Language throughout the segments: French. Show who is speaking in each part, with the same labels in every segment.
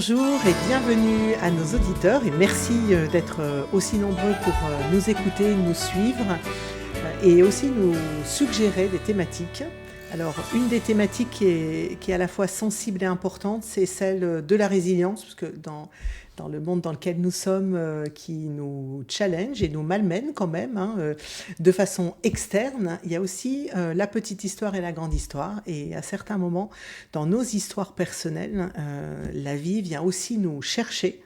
Speaker 1: Bonjour et bienvenue à nos auditeurs et merci d'être aussi nombreux pour nous écouter, nous suivre et aussi nous suggérer des thématiques. Alors, une des thématiques qui est à la fois sensible et importante, c'est celle de la résilience, parce que dans le monde dans lequel nous sommes, qui nous challenge et nous malmène quand même, de façon externe, il y a aussi la petite histoire et la grande histoire. Et à certains moments, dans nos histoires personnelles, la vie vient aussi nous chercher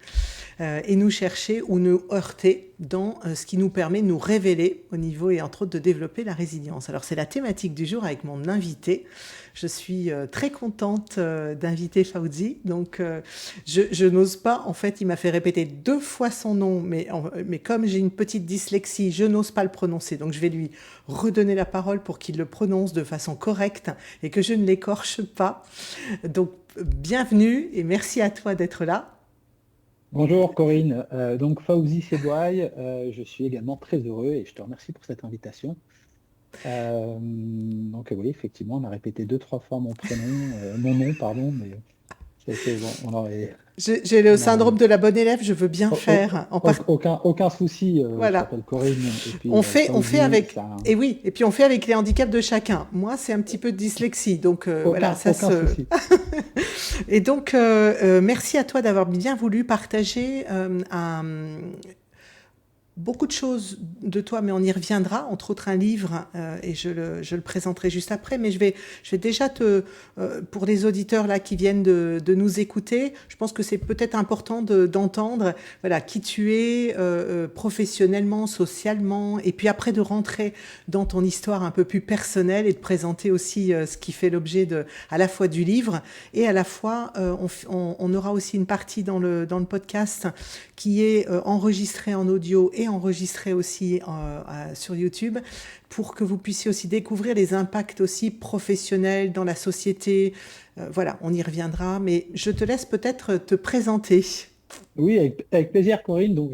Speaker 1: et nous chercher ou nous heurter dans ce qui nous permet de nous révéler au niveau et entre autres de développer la résilience. Alors c'est la thématique du jour avec mon invité. Je suis très contente d'inviter Fawzi. Donc je n'ose pas, en fait il m'a fait répéter 2 fois son nom, mais comme j'ai une petite dyslexie, je n'ose pas le prononcer. Donc je vais lui redonner la parole pour qu'il le prononce de façon correcte et que je ne l'écorche pas. Donc bienvenue et merci à toi d'être là.
Speaker 2: Bonjour Corinne, donc Fawzi Sebouaï, je suis également très heureux et je te remercie pour cette invitation. Donc oui, effectivement, on a répété 2, 3 fois mon prénom, mon nom, pardon, mais c'est bon,
Speaker 1: J'ai le
Speaker 2: on aurait
Speaker 1: syndrome de la bonne élève, je veux bien faire.
Speaker 2: aucun souci. Je
Speaker 1: Voilà.
Speaker 2: t'appelle Corinne et puis
Speaker 1: On fait
Speaker 2: Fawzi,
Speaker 1: avec. Et oui, et puis on fait avec les handicaps de chacun. Moi, c'est un petit peu de dyslexie, donc voilà, ça
Speaker 2: aucun
Speaker 1: se.
Speaker 2: souci.
Speaker 1: Et donc, merci à toi d'avoir bien voulu partager beaucoup de choses de toi, mais on y reviendra, entre autres un livre, et je le présenterai juste après, mais je vais déjà pour les auditeurs là qui viennent de nous écouter, je pense que c'est peut-être important d'entendre voilà, qui tu es professionnellement, socialement, et puis après de rentrer dans ton histoire un peu plus personnelle et de présenter aussi ce qui fait l'objet à la fois du livre, et à la fois, on aura aussi une partie dans le podcast qui est enregistrée en audio et enregistré aussi sur YouTube pour que vous puissiez aussi découvrir les impacts aussi professionnels dans la société. Voilà, on y reviendra, mais je te laisse peut-être te présenter.
Speaker 2: Oui, avec plaisir Corinne. Donc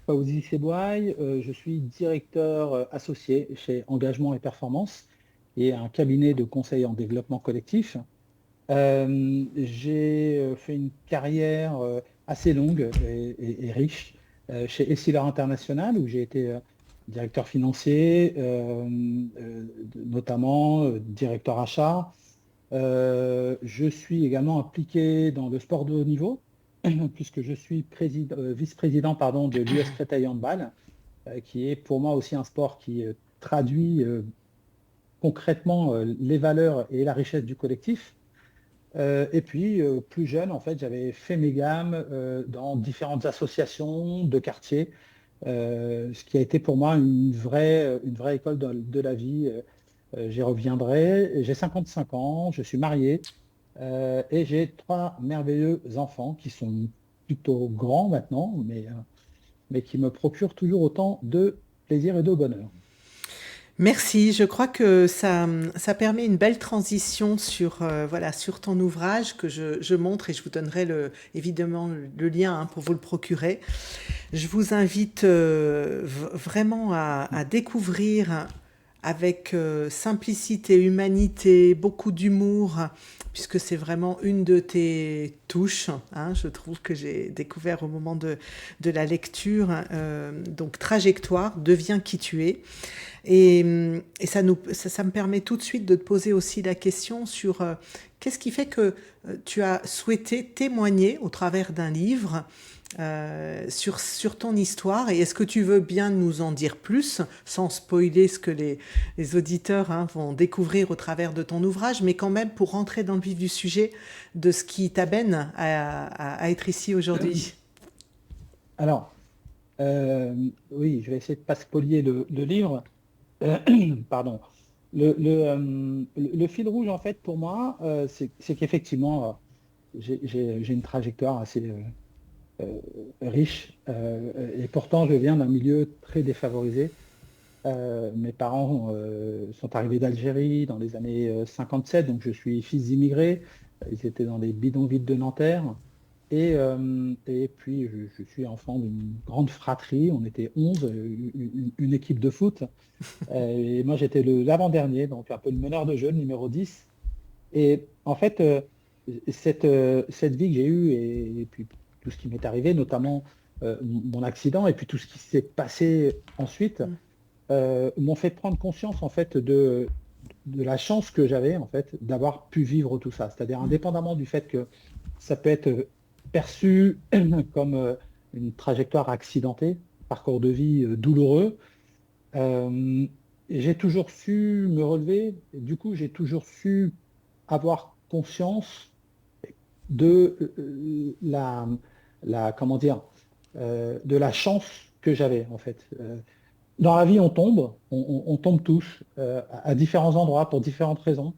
Speaker 2: Fawzi Sebouaï, je suis directeur associé chez Engagement et Performance et un cabinet de conseil en développement collectif. J'ai fait une carrière assez longue et riche chez Essilor International où j'ai été directeur financier, notamment directeur achat. Je suis également impliqué dans le sport de haut niveau puisque je suis vice-président pardon, de l'US Créteil Handball, qui est pour moi aussi un sport qui traduit concrètement les valeurs et la richesse du collectif. Et puis, plus jeune, en fait, j'avais fait mes gammes dans différentes associations de quartier, ce qui a été pour moi une vraie école de la vie. J'y reviendrai. J'ai 55 ans, je suis marié et j'ai 3 merveilleux enfants qui sont plutôt grands maintenant, mais qui me procurent toujours autant de plaisir et de bonheur.
Speaker 1: Merci, je crois que ça permet une belle transition sur, voilà, sur ton ouvrage que je montre et je vous donnerai évidemment le lien pour vous le procurer. Je vous invite vraiment à découvrir avec simplicité, humanité, beaucoup d'humour, puisque c'est vraiment une de tes touches, je trouve que j'ai découvert au moment de la lecture. Donc, Trajectoire, deviens qui tu es. Et ça me permet tout de suite de te poser aussi la question sur qu'est-ce qui fait que tu as souhaité témoigner au travers d'un livre sur ton histoire, et est-ce que tu veux bien nous en dire plus sans spoiler ce que les auditeurs vont découvrir au travers de ton ouvrage, mais quand même pour rentrer dans le vif du sujet de ce qui t'amène à être ici aujourd'hui.
Speaker 2: Alors, oui, je vais essayer de ne pas spolier le livre. Euh, Pardon. Le fil rouge, en fait, pour moi, c'est qu'effectivement, j'ai une trajectoire assez euh, riche. Et pourtant, je viens d'un milieu très défavorisé. Mes parents sont arrivés d'Algérie dans les années 57, donc je suis fils d'immigrés. Ils étaient dans les bidonvilles de Nanterre. Et puis, je suis enfant d'une grande fratrie. On était 11, une équipe de foot. Et moi, j'étais l'avant-dernier, donc un peu le meneur de jeu, le numéro 10. Et en fait, cette vie que j'ai eue et puis tout ce qui m'est arrivé, notamment mon accident et puis tout ce qui s'est passé ensuite,
Speaker 1: Mm.
Speaker 2: m'ont fait prendre conscience en fait de la chance que j'avais en fait d'avoir pu vivre tout ça. C'est-à-dire
Speaker 1: Mm.
Speaker 2: indépendamment du fait que ça peut être perçu comme une trajectoire accidentée, parcours de vie douloureux, euh, j'ai toujours su me relever. Et du coup, j'ai toujours su avoir conscience de comment dire, de la chance que j'avais en fait. Dans la vie, on tombe, on tombe tous à différents endroits pour différentes raisons.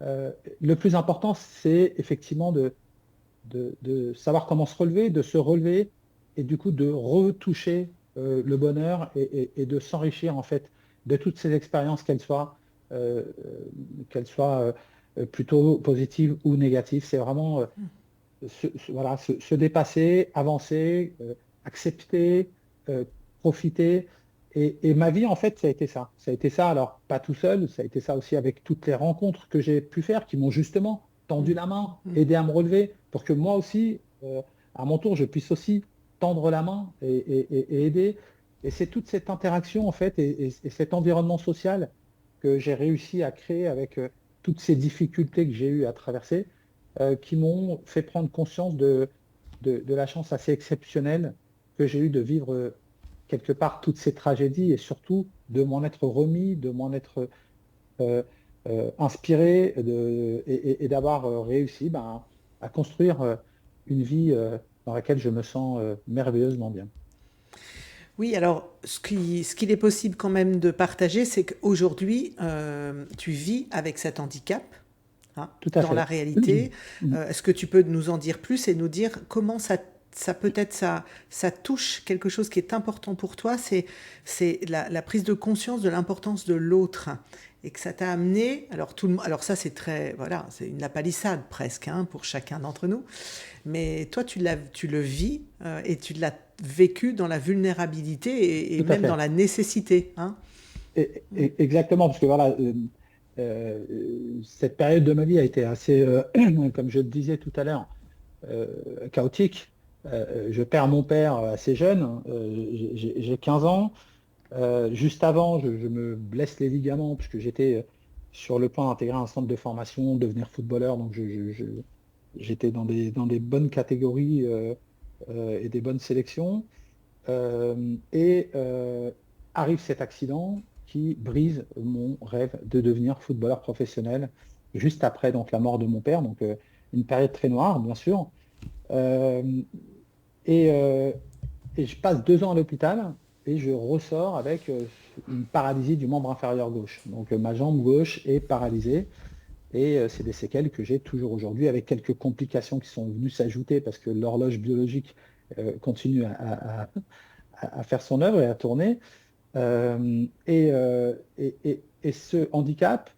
Speaker 2: Le plus important, c'est effectivement de savoir comment se relever, de se relever et du coup de retoucher le bonheur et de s'enrichir en fait de toutes ces expériences, euh, qu'elles soient plutôt positives ou négatives. C'est vraiment voilà, se dépasser, avancer, accepter, euh, profiter. Et ma vie, en fait, ça a été ça. Ça a été ça, alors pas tout seul, ça a été ça aussi avec toutes les rencontres que j'ai pu faire qui m'ont justement tendu
Speaker 1: Mm.
Speaker 2: la main,
Speaker 1: Mm.
Speaker 2: aidé à me relever, pour que moi aussi, à mon tour, je puisse aussi tendre la main et aider. Et c'est toute cette interaction, en fait, et cet environnement social que j'ai réussi à créer avec toutes ces difficultés que j'ai eues à traverser qui m'ont fait prendre conscience de la chance assez exceptionnelle que j'ai eue de vivre quelque part toutes ces tragédies et surtout de m'en être remis, de m'en être euh, inspiré et d'avoir réussi ben, à construire une vie dans laquelle je me sens merveilleusement bien.
Speaker 1: Oui, alors ce qu'il est possible quand même de partager, c'est qu'aujourd'hui, tu vis avec cet handicap, hein,
Speaker 2: Tout à
Speaker 1: dans la
Speaker 2: fait.
Speaker 1: réalité. Est-ce que tu peux nous en dire plus et nous dire comment ça peut-être ça touche quelque chose qui est important pour toi, c'est la prise de conscience de l'importance de l'autre et que ça t'a amené. Alors alors ça c'est très voilà, c'est une lapalissade presque hein, pour chacun d'entre nous. Mais toi tu le vis et tu l'as vécu dans la vulnérabilité et
Speaker 2: Tout à
Speaker 1: même dans
Speaker 2: fait.
Speaker 1: la nécessité, hein.
Speaker 2: Exactement, parce que voilà, cette période de ma vie a été assez, comme je le disais tout à l'heure, chaotique. Je perds mon père assez jeune, hein, j'ai 15 ans. Juste avant, je me blesse les ligaments puisque j'étais sur le point d'intégrer un centre de formation, devenir footballeur. Donc j'étais dans des bonnes catégories et des bonnes sélections. Et arrive cet accident qui brise mon rêve de devenir footballeur professionnel juste après donc, la mort de mon père. Donc une période très noire, bien sûr. Euh, et, euh, et je passe 2 ans à l'hôpital et je ressors avec une paralysie du membre inférieur gauche. Donc ma jambe gauche est paralysée et c'est des séquelles que j'ai toujours aujourd'hui avec quelques complications qui sont venues s'ajouter parce que l'horloge biologique continue à faire son œuvre et à tourner. Et ce handicap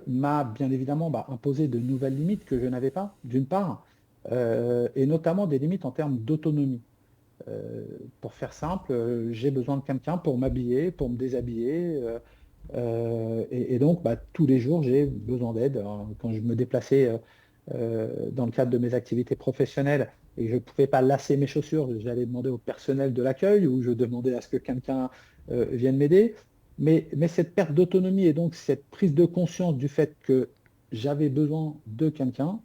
Speaker 2: m'a bien évidemment bah, imposé de nouvelles limites que je n'avais pas, d'une part, et notamment des limites en termes d'autonomie. Pour faire simple, j'ai besoin de quelqu'un pour m'habiller, pour me déshabiller. Et donc, bah, tous les jours, j'ai besoin d'aide. Alors, quand je me déplaçais dans le cadre de mes activités professionnelles et que je ne pouvais pas lasser mes chaussures, j'allais demander au personnel de l'accueil ou je demandais à ce que quelqu'un vienne m'aider. Mais cette perte d'autonomie et donc cette prise de conscience du fait que j'avais besoin de quelqu'un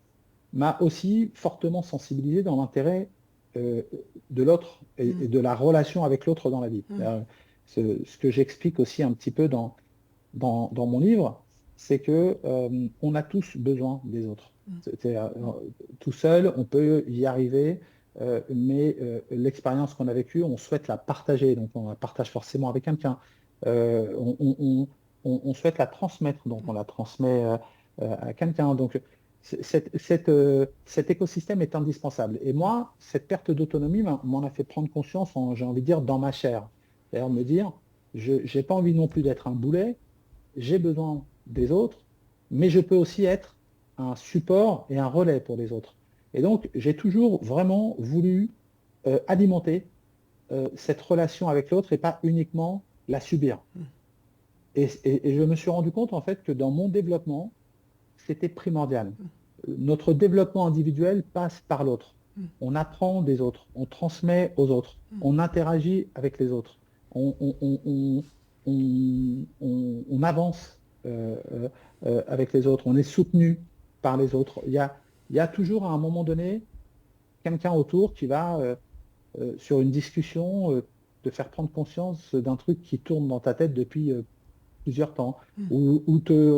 Speaker 2: m'a aussi fortement sensibilisé dans l'intérêt euh, de l'autre
Speaker 1: Mm.
Speaker 2: et de la relation avec l'autre dans la vie.
Speaker 1: Mm.
Speaker 2: Ce que j'explique aussi un petit peu dans mon livre, c'est que on a tous besoin des autres. Tout seul, on peut y arriver, mais l'expérience qu'on a vécue, on souhaite la partager. Donc, on la partage forcément avec quelqu'un. On souhaite la transmettre, donc on la transmet à quelqu'un. Donc, cet écosystème est indispensable. Et moi, cette perte d'autonomie m'en a fait prendre conscience, j'ai envie de dire, dans ma chair. C'est-à-dire me dire, je n'ai pas envie non plus d'être un boulet, j'ai besoin des autres, mais je peux aussi être un support et un relais pour les autres. Et donc, j'ai toujours vraiment voulu alimenter cette relation avec l'autre et pas uniquement la subir. Et je me suis rendu compte en fait que dans mon développement, c'était primordial. notre développement individuel passe par l'autre.
Speaker 1: Mm.
Speaker 2: On apprend des autres, on transmet aux autres, on interagit avec les autres, on avance avec les autres, on est soutenu par les autres. Il y a toujours à un moment donné quelqu'un autour qui va, sur une discussion, te faire prendre conscience d'un truc qui tourne dans ta tête depuis plusieurs temps, ou te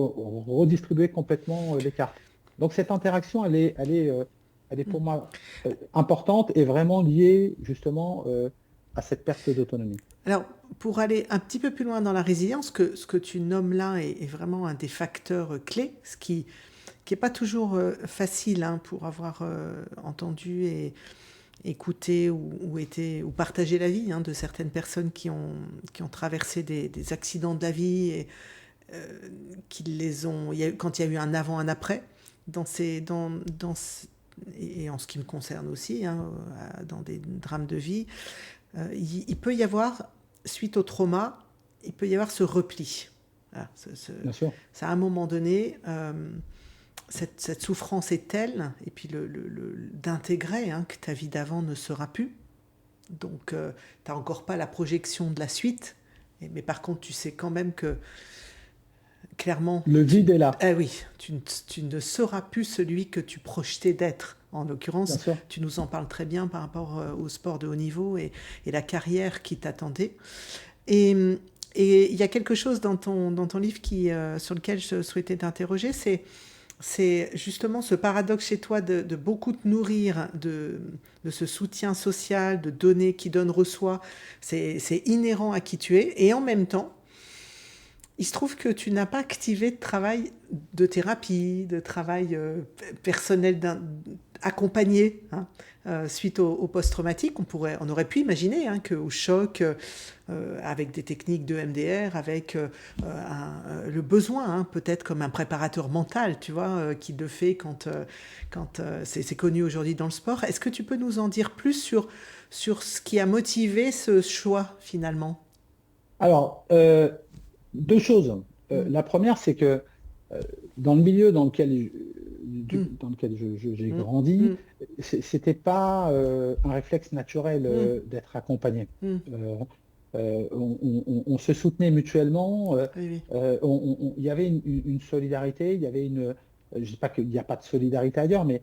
Speaker 2: redistribuer complètement les cartes. Donc cette interaction, elle est pour moi importante et vraiment liée justement à cette perte d'autonomie.
Speaker 1: Alors, pour aller un petit peu plus loin dans la résilience, ce que tu nommes là est vraiment un des facteurs clés, ce qui n'est pas toujours facile hein, pour avoir entendu et écouté ou partagé la vie hein, de certaines personnes qui ont traversé des accidents de la vie et qui les ont, quand il y a eu un avant, un après, et en ce qui me concerne aussi, hein, dans des drames de vie, il peut y avoir, suite au trauma, il peut y avoir ce repli. Voilà,
Speaker 2: Bien sûr.
Speaker 1: ça, à un moment donné, cette souffrance est telle, et puis d'intégrer hein, que ta vie d'avant ne sera plus. Donc, tu n'as encore pas la projection de la suite, mais par contre, tu sais quand même que, clairement...
Speaker 2: Le vide est là.
Speaker 1: Ah oui, tu ne seras plus celui que tu projetais d'être. En l'occurrence, tu nous en parles très bien par rapport au sport de haut niveau et la carrière qui t'attendait. Et il y a quelque chose dans ton livre sur lequel je souhaitais t'interroger, c'est justement ce paradoxe chez toi de beaucoup te nourrir de ce soutien social, de donner, qui donne, reçoit. C'est inhérent à qui tu es. Et en même temps, il se trouve que tu n'as pas activé de travail de thérapie, de travail personnel accompagné hein, suite au post-traumatique. On aurait pu imaginer hein, qu'au choc, avec des techniques de MDR, avec le besoin, hein, peut-être comme un préparateur mental, tu vois, qui le fait quand c'est connu aujourd'hui dans le sport. Est-ce que tu peux nous en dire plus sur ce qui a motivé ce choix finalement ?
Speaker 2: Alors, deux choses. La première, c'est que dans le milieu dans lequel j'ai grandi, c'était pas un réflexe naturel d'être accompagné. On se soutenait mutuellement. Il y avait une solidarité. Il y avait je dis pas qu'il n'y a pas de solidarité ailleurs, mais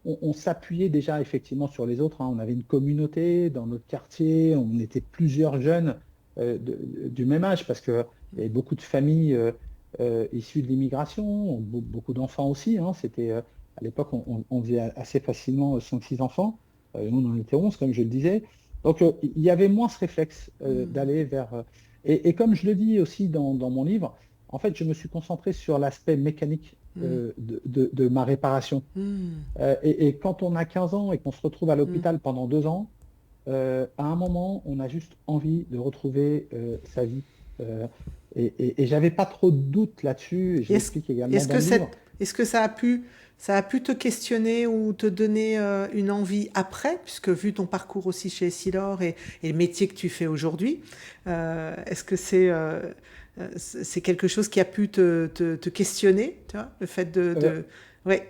Speaker 2: on s'appuyait déjà effectivement sur les autres. Hein. On avait une communauté dans notre quartier. On était plusieurs jeunes du même âge parce que il y avait beaucoup de familles issues de l'immigration, beaucoup d'enfants aussi. Hein. C'était à l'époque on faisait assez facilement 5-6 enfants. Nous on en était 11 comme je le disais. Donc il y avait moins ce réflexe d'aller vers et comme je le dis aussi dans mon livre, en fait je me suis concentré sur l'aspect mécanique de ma réparation. Et quand on a 15 ans et qu'on se retrouve à l'hôpital pendant 2 ans, à un moment, on a juste envie de retrouver sa vie. Et j'avais pas trop de doutes là-dessus. Je l'explique également dans le livre.
Speaker 1: Est-ce que ça a pu te questionner ou te donner une envie après, puisque vu ton parcours aussi chez Essilor et le métier que tu fais aujourd'hui, est-ce que c'est quelque chose qui a pu te questionner, tu vois, le fait ouais.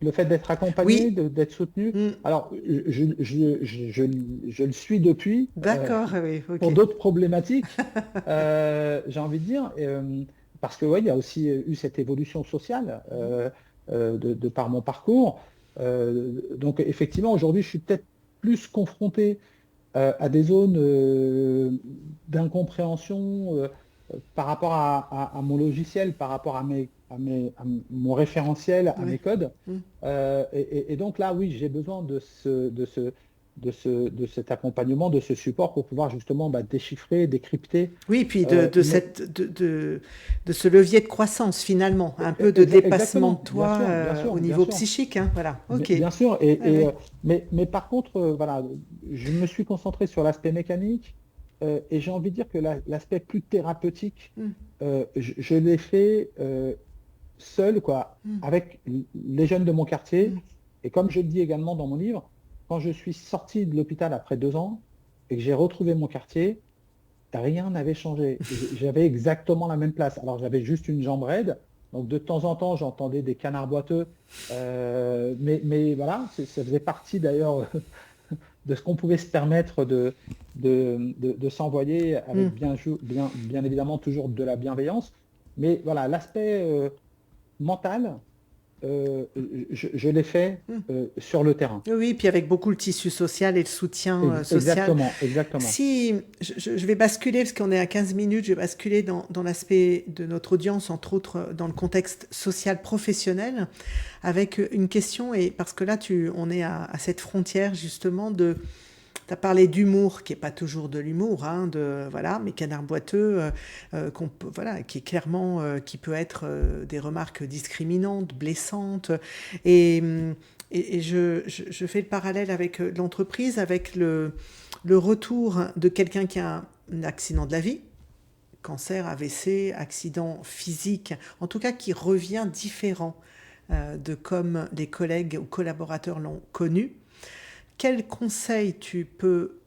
Speaker 2: Le fait d'être accompagné, d'être soutenu. Alors, je le suis depuis.
Speaker 1: D'accord, oui. Okay.
Speaker 2: Pour d'autres problématiques, j'ai envie de dire, parce que il y a aussi eu cette évolution sociale de par mon parcours. Donc, effectivement, aujourd'hui, je suis peut-être plus confronté à des zones d'incompréhension par rapport à mon logiciel, par rapport à mon référentiel, à mes codes. Et donc là, oui, j'ai besoin de cet accompagnement, de ce support pour pouvoir justement déchiffrer, décrypter.
Speaker 1: Oui, puis de ce levier de croissance finalement, un peu de dépassement de toi bien sûr, au niveau psychique. Hein, voilà. Okay.
Speaker 2: Bien sûr. Mais par contre, voilà, je me suis concentré sur l'aspect mécanique. Et j'ai envie de dire que l'aspect plus thérapeutique, je l'ai fait seul, avec les jeunes de mon quartier. Et comme je le dis également dans mon livre, quand je suis sorti de l'hôpital après 2 ans et que j'ai retrouvé mon quartier, rien n'avait changé. J'avais exactement la même place. Alors j'avais juste une jambe raide, Donc de temps en temps, j'entendais des canards boiteux. Mais voilà, ça faisait partie d'ailleurs de ce qu'on pouvait se permettre de s'envoyer avec
Speaker 1: Mm.
Speaker 2: bien évidemment toujours de la bienveillance. Mais voilà, l'aspect mental, je l'ai fait
Speaker 1: Mm.
Speaker 2: sur le terrain.
Speaker 1: Oui, puis avec beaucoup le tissu social et le soutien social.
Speaker 2: Exactement, exactement.
Speaker 1: Si je vais basculer, parce qu'on est à 15 minutes, je vais basculer dans l'aspect de notre audience, entre autres dans le contexte social professionnel, avec une question, et parce que là, on est à cette frontière justement de... Tu as parlé d'humour, qui n'est pas toujours de l'humour, hein, voilà, mais canard boiteux, voilà, qui est clairement, qui peut être des remarques discriminantes, blessantes. Et, je fais le parallèle avec l'entreprise, avec le retour de quelqu'un qui a un accident de la vie, cancer, AVC, accident physique, en tout cas qui revient différent de comme les collègues ou collaborateurs l'ont connu. Quel conseil tu peux,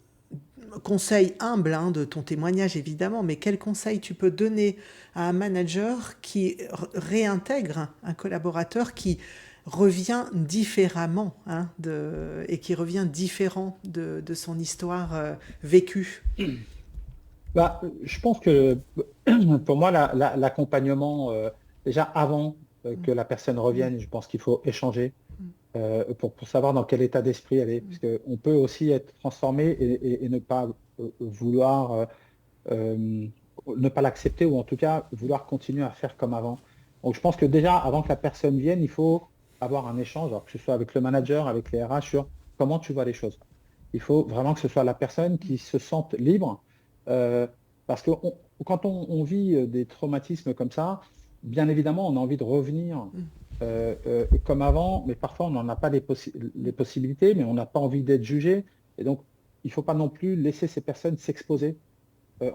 Speaker 1: conseil humble hein, de ton témoignage évidemment, mais quel conseil tu peux donner à un manager qui réintègre un collaborateur qui revient différemment hein, et qui revient différent de son histoire vécue?
Speaker 2: Bah, je pense que pour moi, l'accompagnement, déjà avant que la personne revienne, je pense qu'il faut échanger pour savoir dans quel état d'esprit elle est. Parce qu'on peut aussi être transformé et ne pas vouloir, euh, ne pas l'accepter ou en tout cas vouloir continuer à faire comme avant. Donc je pense que déjà, avant que la personne vienne, il faut avoir un échange, alors que ce soit avec le manager, avec les RH, sur comment tu vois les choses. Il faut vraiment que ce soit la personne qui se sente libre. euh, Parce que quand on vit des traumatismes comme ça, bien évidemment, on a envie de revenir comme avant, mais parfois on n'en a pas les possibilités, mais on n'a pas envie d'être jugé. Et donc, il ne faut pas non plus laisser ces personnes s'exposer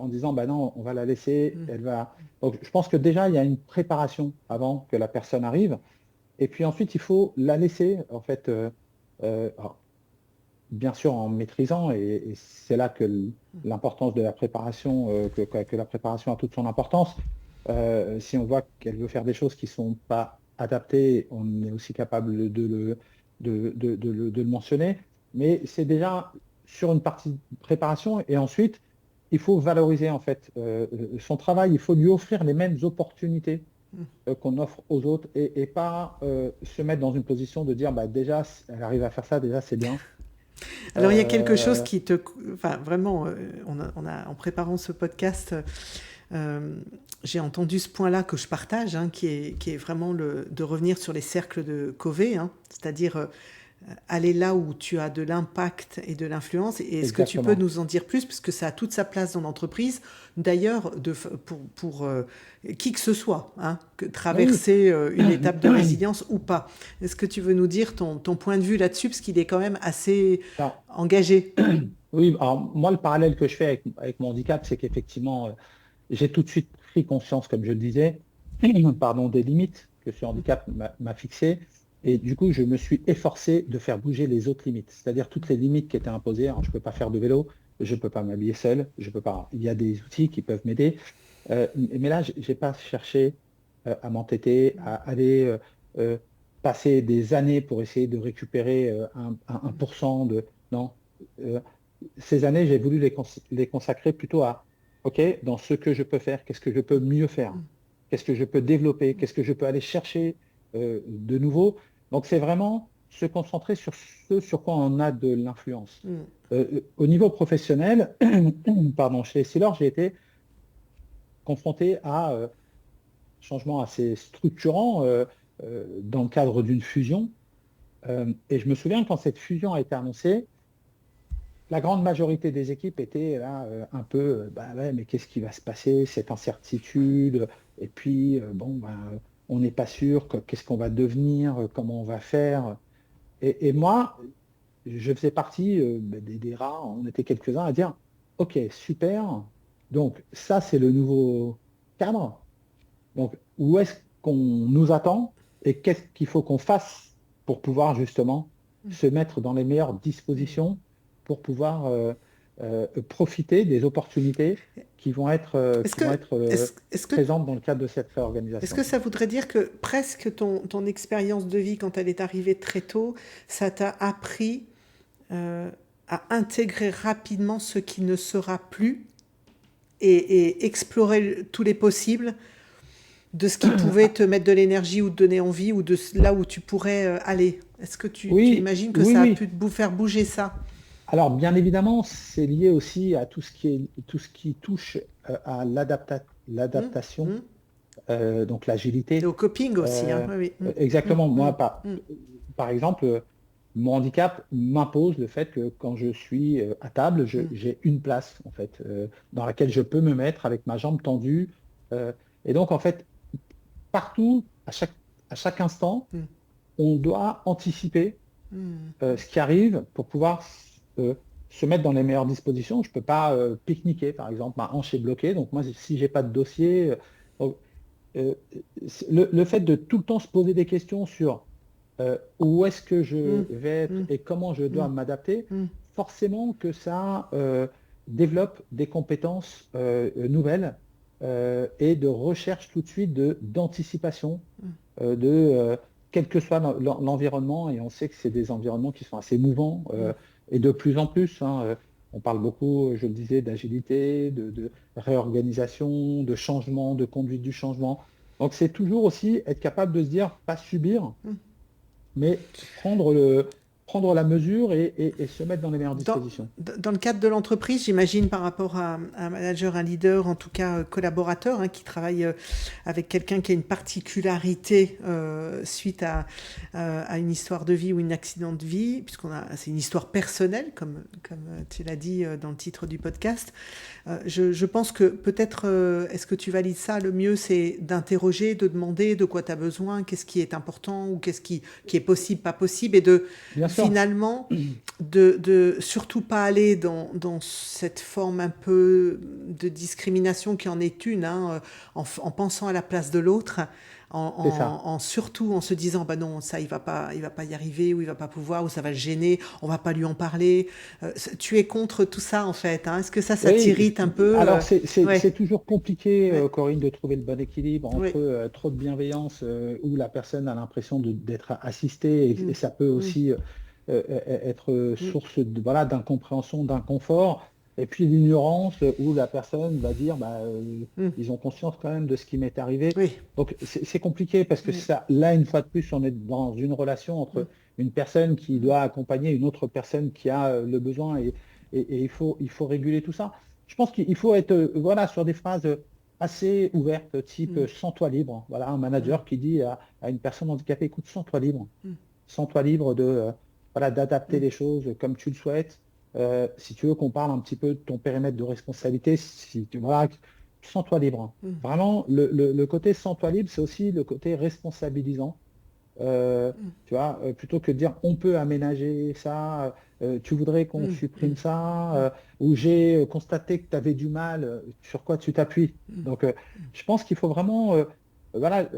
Speaker 2: en disant, bah non, on va la laisser, elle va... Donc, je pense que déjà, il y a une préparation avant que la personne arrive. Et puis ensuite, il faut la laisser, en fait, alors, bien sûr en maîtrisant, et c'est là que l'importance de la préparation, que la préparation a toute son importance. Si on voit qu'elle veut faire des choses qui ne sont pas adaptées, on est aussi capable de le mentionner. Mais c'est déjà sur une partie de préparation, et ensuite, il faut valoriser en fait son travail, il faut lui offrir les mêmes opportunités qu'on offre aux autres et pas se mettre dans une position de dire bah, déjà, elle arrive à faire ça, déjà c'est bien.
Speaker 1: Alors il y a quelque chose
Speaker 2: Euh,
Speaker 1: qui te... Enfin vraiment, en préparant ce podcast, j'ai entendu ce point-là que je partage, hein, qui est vraiment de revenir sur les cercles de Covey, hein, c'est-à-dire aller là où tu as de l'impact et de l'influence. Et est-ce que tu peux
Speaker 2: Exactement.
Speaker 1: nous en dire plus, puisque ça a toute sa place dans l'entreprise, d'ailleurs, pour qui que ce soit, hein, que
Speaker 2: Oui.
Speaker 1: traverser une étape de résilience ou pas. Est-ce que tu veux nous dire ton point de vue là-dessus, parce qu'il est quand même assez
Speaker 2: Alors,
Speaker 1: engagé?
Speaker 2: oui, alors moi, le parallèle que je fais avec mon handicap, c'est qu'effectivement, j'ai tout de suite pris conscience, comme je le disais, pardon, des limites que ce handicap m'a fixées. Et du coup, je me suis efforcé de faire bouger les autres limites, c'est-à-dire toutes les limites qui étaient imposées. Alors, je ne peux pas faire de vélo, je ne peux pas m'habiller seul, je peux pas. Il y a des outils qui peuvent m'aider. Mais là, je n'ai pas cherché à m'entêter, à aller euh, passer des années pour essayer de récupérer 1% de... Non. Euh, ces années, j'ai voulu les consacrer plutôt à, OK, dans ce que je peux faire, qu'est-ce que je peux mieux faire? Qu'est-ce que je peux développer? Qu'est-ce que je peux aller chercher de nouveau? Donc, c'est vraiment se concentrer sur ce sur quoi on a de l'influence.
Speaker 1: Mm.
Speaker 2: Au niveau professionnel, pardon, chez Essilor, j'ai été confronté à un changement assez structurant dans le cadre d'une fusion. Et je me souviens quand cette fusion a été annoncée, la grande majorité des équipes étaient là un peu, bah ouais, mais qu'est-ce qui va se passer, cette incertitude, et puis bon, ben, on n'est pas sûr, qu'est-ce qu'on va devenir, comment on va faire. Et moi, je faisais partie des rats, on était quelques-uns à dire, OK, super, donc ça c'est le nouveau cadre, donc où est-ce qu'on nous attend et qu'est-ce qu'il faut qu'on fasse pour pouvoir justement se mettre dans les meilleures dispositions pour pouvoir profiter des opportunités qui vont être,
Speaker 1: Est-ce
Speaker 2: qui vont
Speaker 1: que,
Speaker 2: être
Speaker 1: est-ce que,
Speaker 2: présentes dans le cadre de cette
Speaker 1: est-ce
Speaker 2: réorganisation.
Speaker 1: que ça voudrait dire que presque ton expérience de vie, quand elle est arrivée très tôt, ça t'a appris euh, à intégrer rapidement ce qui ne sera plus et explorer tous les possibles de ce qui pouvait te mettre de l'énergie ou te donner envie ou de là où tu pourrais aller. Est-ce que tu
Speaker 2: Oui,
Speaker 1: imagines que
Speaker 2: oui,
Speaker 1: ça a
Speaker 2: oui.
Speaker 1: pu te faire bouger ça?
Speaker 2: Alors, bien évidemment, c'est lié aussi à tout ce qui touche à
Speaker 1: Hum,
Speaker 2: l'adaptation,
Speaker 1: hum.
Speaker 2: donc
Speaker 1: Et
Speaker 2: l'agilité.
Speaker 1: au coping aussi, hein.
Speaker 2: Euh,
Speaker 1: Oui, oui.
Speaker 2: exactement. Moi,
Speaker 1: Hum, hum,
Speaker 2: par exemple, mon handicap m'impose le fait que quand je suis à table,
Speaker 1: hum,
Speaker 2: j'ai une place, en fait, dans laquelle je peux me mettre avec ma jambe tendue. Euh, et donc, en fait, partout, à chaque instant,
Speaker 1: hum,
Speaker 2: on doit anticiper
Speaker 1: hum,
Speaker 2: ce qui arrive pour pouvoir euh, se mettre dans les meilleures dispositions. Je ne peux pas pique-niquer, par exemple, ma hanche est bloquée. Donc moi, si j'ai pas de dossier, donc, euh, le fait de tout le temps se poser des questions sur où est-ce que je
Speaker 1: hum,
Speaker 2: vais être
Speaker 1: hum,
Speaker 2: et comment je dois
Speaker 1: hum,
Speaker 2: m'adapter,
Speaker 1: hum,
Speaker 2: forcément que ça développe des compétences nouvelles et de recherche tout de suite d'anticipation
Speaker 1: hum,
Speaker 2: de quel que soit l'environnement, et on sait que c'est des environnements qui sont assez mouvants
Speaker 1: hum.
Speaker 2: et de plus en plus, hein, on parle beaucoup, je le disais, d'agilité, de réorganisation, de changement, de conduite du changement. Donc c'est toujours aussi être capable de se dire, pas subir,
Speaker 1: Hum.
Speaker 2: mais prendre la mesure et se mettre dans les meilleures
Speaker 1: Dans,
Speaker 2: dispositions.
Speaker 1: dans le cadre de l'entreprise, j'imagine par rapport à un manager, un leader, en tout cas collaborateur, hein, qui travaille avec quelqu'un qui a une particularité suite à une histoire de vie ou un accident de vie, c'est une histoire personnelle, comme tu l'as dit dans le titre du podcast. Je pense que peut-être, est-ce que tu valides ça? Le mieux, c'est d'interroger, de demander de quoi tu as besoin, qu'est-ce qui est important ou qui est possible, pas possible, et de
Speaker 2: Bien sûr.
Speaker 1: finalement de surtout pas aller dans cette forme un peu de discrimination qui en est une, hein, en pensant à la place de l'autre,
Speaker 2: C'est ça.
Speaker 1: surtout en se disant bah non, ça il va pas y arriver, ou il va pas pouvoir, ou ça va le gêner, on va pas lui en parler. Tu es contre tout ça en fait, hein. Est-ce que ça
Speaker 2: Oui,
Speaker 1: t'irrite un peu?
Speaker 2: alors
Speaker 1: Ouais,
Speaker 2: c'est toujours compliqué,
Speaker 1: ouais,
Speaker 2: Corinne, de trouver le bon équilibre entre
Speaker 1: ouais.
Speaker 2: trop de bienveillance où la personne a l'impression d'être assistée et
Speaker 1: Mm,
Speaker 2: ça peut
Speaker 1: mm,
Speaker 2: aussi être
Speaker 1: mm,
Speaker 2: source voilà, d'incompréhension, d'inconfort, et puis l'ignorance où la personne va dire bah,
Speaker 1: mm.
Speaker 2: ils ont conscience quand même de ce qui m'est arrivé.
Speaker 1: Oui,
Speaker 2: Donc c'est compliqué parce que
Speaker 1: oui,
Speaker 2: ça, là, une fois de plus, on est dans une relation
Speaker 1: mm,
Speaker 2: entre une personne qui
Speaker 1: mm,
Speaker 2: doit accompagner une autre personne qui a le besoin et il faut réguler tout ça. Je pense qu'il faut être voilà, sur des phrases assez ouvertes, type
Speaker 1: mm,
Speaker 2: sens-toi libre. Voilà, un
Speaker 1: mm,
Speaker 2: manager qui dit à une personne handicapée, écoute, sens-toi libre.
Speaker 1: mm,
Speaker 2: Sens-toi libre de voilà, d'adapter
Speaker 1: mm,
Speaker 2: les choses comme tu le souhaites. Si tu veux qu'on parle un petit peu de ton périmètre de responsabilité, si tu voilà, sens-toi libre.
Speaker 1: mm,
Speaker 2: Vraiment, le côté sens-toi libre, c'est aussi le côté responsabilisant.
Speaker 1: mm,
Speaker 2: Tu vois, plutôt que de dire on peut aménager ça, tu voudrais qu'on
Speaker 1: mm,
Speaker 2: supprime
Speaker 1: mm,
Speaker 2: ça,
Speaker 1: mm,
Speaker 2: ou j'ai constaté que tu avais du mal, sur quoi tu t'appuies.
Speaker 1: mm,
Speaker 2: Donc, je pense qu'il faut vraiment, voilà,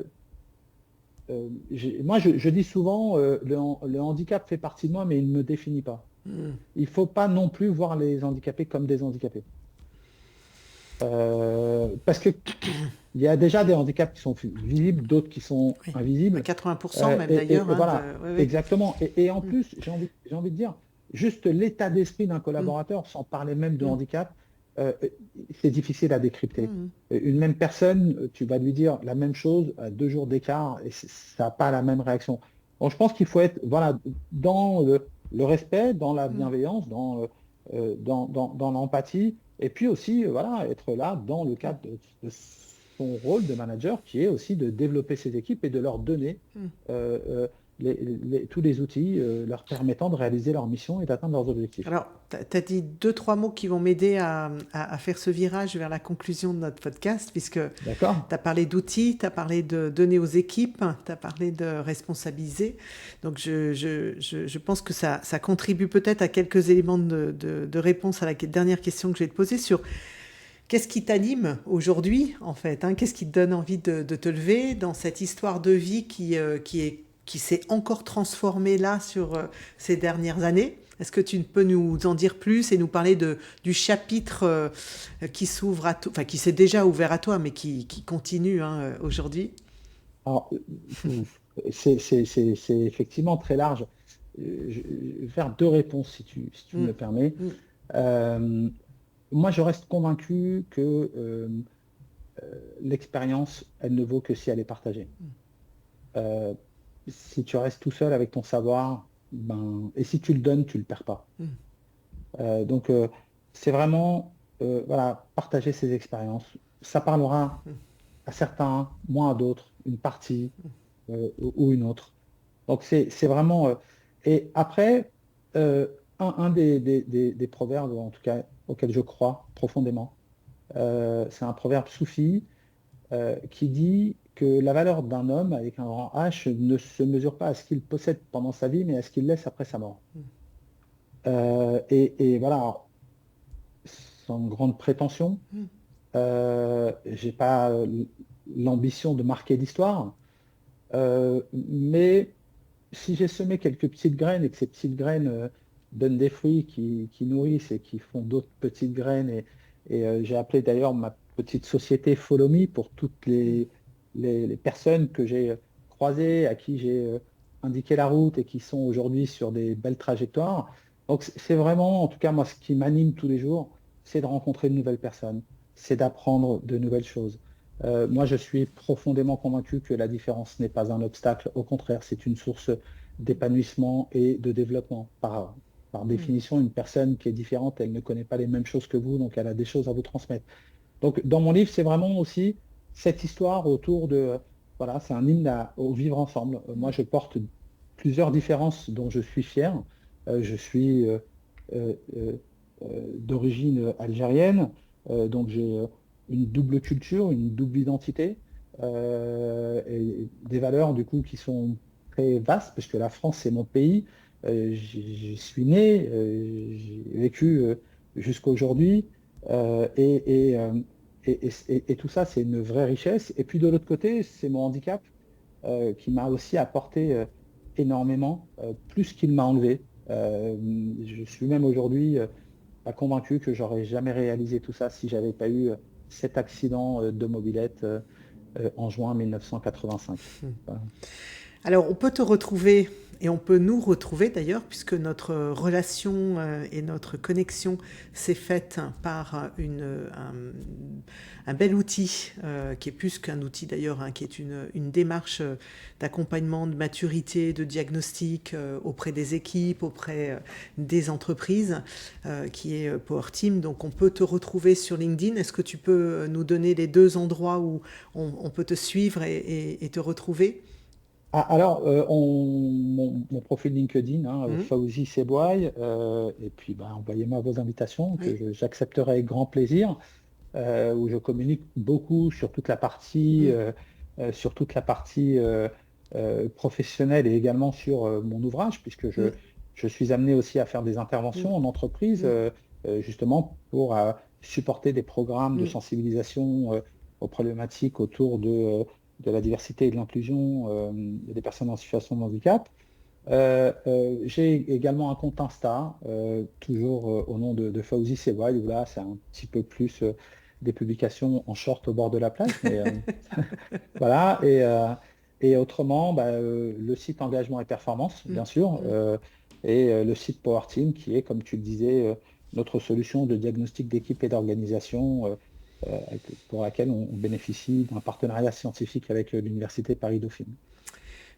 Speaker 2: moi je dis souvent, le handicap fait partie de moi, mais il ne me définit pas.
Speaker 1: mm.
Speaker 2: Il ne faut pas non plus voir les handicapés comme des handicapés. Parce que il y a déjà des handicaps qui sont visibles, d'autres qui sont
Speaker 1: Oui, à
Speaker 2: invisibles.
Speaker 1: 80% même d'ailleurs,
Speaker 2: Et
Speaker 1: hein,
Speaker 2: voilà,
Speaker 1: oui, oui.
Speaker 2: exactement. Et en plus, j'ai envie de dire, juste l'état d'esprit d'un
Speaker 1: Mm,
Speaker 2: collaborateur, sans parler même de
Speaker 1: mm,
Speaker 2: handicap, euh, c'est difficile à décrypter.
Speaker 1: mm,
Speaker 2: Une même personne, tu vas lui dire la même chose à 2 jours d'écart et ça n'a pas la même réaction. Donc, je pense qu'il faut être voilà, dans le respect, dans la
Speaker 1: mm,
Speaker 2: bienveillance, dans l'empathie, et puis aussi voilà, être là dans le cadre de son rôle de manager, qui est aussi de développer ses équipes et de leur donner
Speaker 1: mm.
Speaker 2: euh, tous les outils leur permettant de réaliser leur mission et d'atteindre leurs objectifs.
Speaker 1: Alors, tu as dit deux, trois mots qui vont m'aider à faire ce virage vers la conclusion de notre podcast, puisque
Speaker 2: D'accord?
Speaker 1: tu as parlé d'outils, tu as parlé de donner aux équipes, tu as parlé de responsabiliser. Donc, je pense que ça contribue peut-être à quelques éléments de réponse à la dernière question que je vais te poser sur qu'est-ce qui t'anime aujourd'hui, en fait, hein. Qu'est-ce qui te donne envie de te lever dans cette histoire de vie qui s'est encore transformée là sur ces dernières années? Est-ce que tu peux nous en dire plus et nous parler du chapitre qui s'ouvre à toi, enfin qui s'est déjà ouvert à toi, mais qui continue aujourd'hui?
Speaker 2: Alors, c'est effectivement très large. Je vais faire deux réponses si tu me
Speaker 1: Mm.
Speaker 2: le permets.
Speaker 1: Mm.
Speaker 2: Euh, Moi, je reste convaincu que l'expérience, elle ne vaut que si elle est partagée. Euh, Si tu restes tout seul avec ton savoir, et si tu le donnes, tu le perds pas.
Speaker 1: Mm.
Speaker 2: Donc, c'est vraiment voilà, partager ses expériences. Ça parlera à certains, moins à d'autres, une partie ou une autre. Donc, c'est vraiment. Et après, un des proverbes, en tout cas, auxquels je crois profondément, c'est un proverbe soufi qui dit que la valeur d'un homme avec un grand H ne se mesure pas à ce qu'il possède pendant sa vie, mais à ce qu'il laisse après sa mort. Et voilà, sans grande prétention,
Speaker 1: Mm.
Speaker 2: j'ai pas l'ambition de marquer l'histoire, mais si j'ai semé quelques petites graines et que ces petites graines donnent des fruits qui nourrissent et qui font d'autres petites graines, et j'ai appelé d'ailleurs ma petite société Follow Me pour toutes les personnes que j'ai croisées, à qui j'ai indiqué la route et qui sont aujourd'hui sur des belles trajectoires. Donc c'est vraiment, en tout cas moi, ce qui m'anime tous les jours, c'est de rencontrer de nouvelles personnes, c'est d'apprendre de nouvelles choses. Moi, je suis profondément convaincu que la différence n'est pas un obstacle. Au contraire, c'est une source d'épanouissement et de développement. Par définition, une personne qui est différente, elle ne connaît pas les mêmes choses que vous, donc elle a des choses à vous transmettre. Donc, dans mon livre, c'est vraiment aussi cette histoire autour de, voilà, c'est un hymne au vivre ensemble. Moi, je porte plusieurs différences dont je suis fier. Je suis euh, euh, d'origine algérienne, donc j'ai une double culture, une double identité, et des valeurs du coup qui sont très vastes, parce que la France c'est mon pays, j'y suis né, j'ai vécu jusqu'à aujourd'hui, et tout ça c'est une vraie richesse. Et puis de l'autre côté, c'est mon handicap qui m'a aussi apporté énormément, plus qu'il m'a enlevé. Je suis même aujourd'hui pas convaincu que j'aurais jamais réalisé tout ça si j'avais pas eu cet accident de mobilette en juin 1985. Voilà.
Speaker 1: Alors, on peut te retrouver et on peut nous retrouver d'ailleurs, puisque notre relation et notre connexion s'est faite par un bel outil, qui est plus qu'un outil d'ailleurs, qui est une démarche d'accompagnement, de maturité, de diagnostic auprès des équipes, auprès des entreprises, qui est Power Team. Donc, on peut te retrouver sur LinkedIn. Est-ce que tu peux nous donner les deux endroits où on peut te suivre et te retrouver?
Speaker 2: Alors, mon profil LinkedIn, Fawzi Sebouaï, et puis envoyez-moi vos invitations que
Speaker 1: Oui.
Speaker 2: j'accepterai avec grand plaisir, où je communique beaucoup sur toute la partie professionnelle et également sur mon ouvrage, puisque je suis amené aussi à faire des interventions en entreprise, justement pour supporter des programmes de sensibilisation aux problématiques autour de la diversité et de l'inclusion des personnes en situation de handicap. J'ai également un compte Insta, toujours au nom de Fawzi Sebouaï, où là c'est un petit peu plus des publications en short au bord de la plage, mais voilà. Et autrement, le site Engagement et Performance, bien sûr, et le site Power Team, qui est, comme tu le disais, notre solution de diagnostic d'équipe et d'organisation, pour laquelle on bénéficie d'un partenariat scientifique avec l'Université Paris-Dauphine.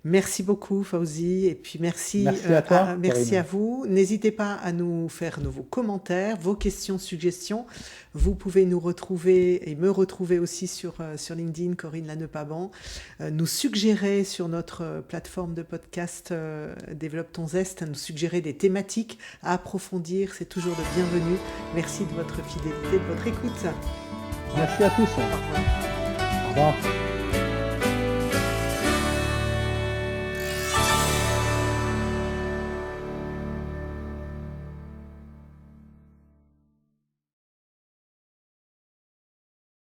Speaker 1: Merci beaucoup, Fawzi, et puis merci,
Speaker 2: Merci à toi,
Speaker 1: merci à
Speaker 2: Corinne.
Speaker 1: vous. N'hésitez pas à nous faire vos commentaires, vos questions, suggestions. Vous pouvez nous retrouver et me retrouver aussi sur LinkedIn, Corinne Lannepaban. Nous suggérer sur notre plateforme de podcast Développe ton Zest, nous suggérer des thématiques à approfondir. C'est toujours de bienvenue. Merci de votre fidélité, de votre écoute.
Speaker 2: Merci à tous.
Speaker 1: Au revoir.
Speaker 2: Au revoir.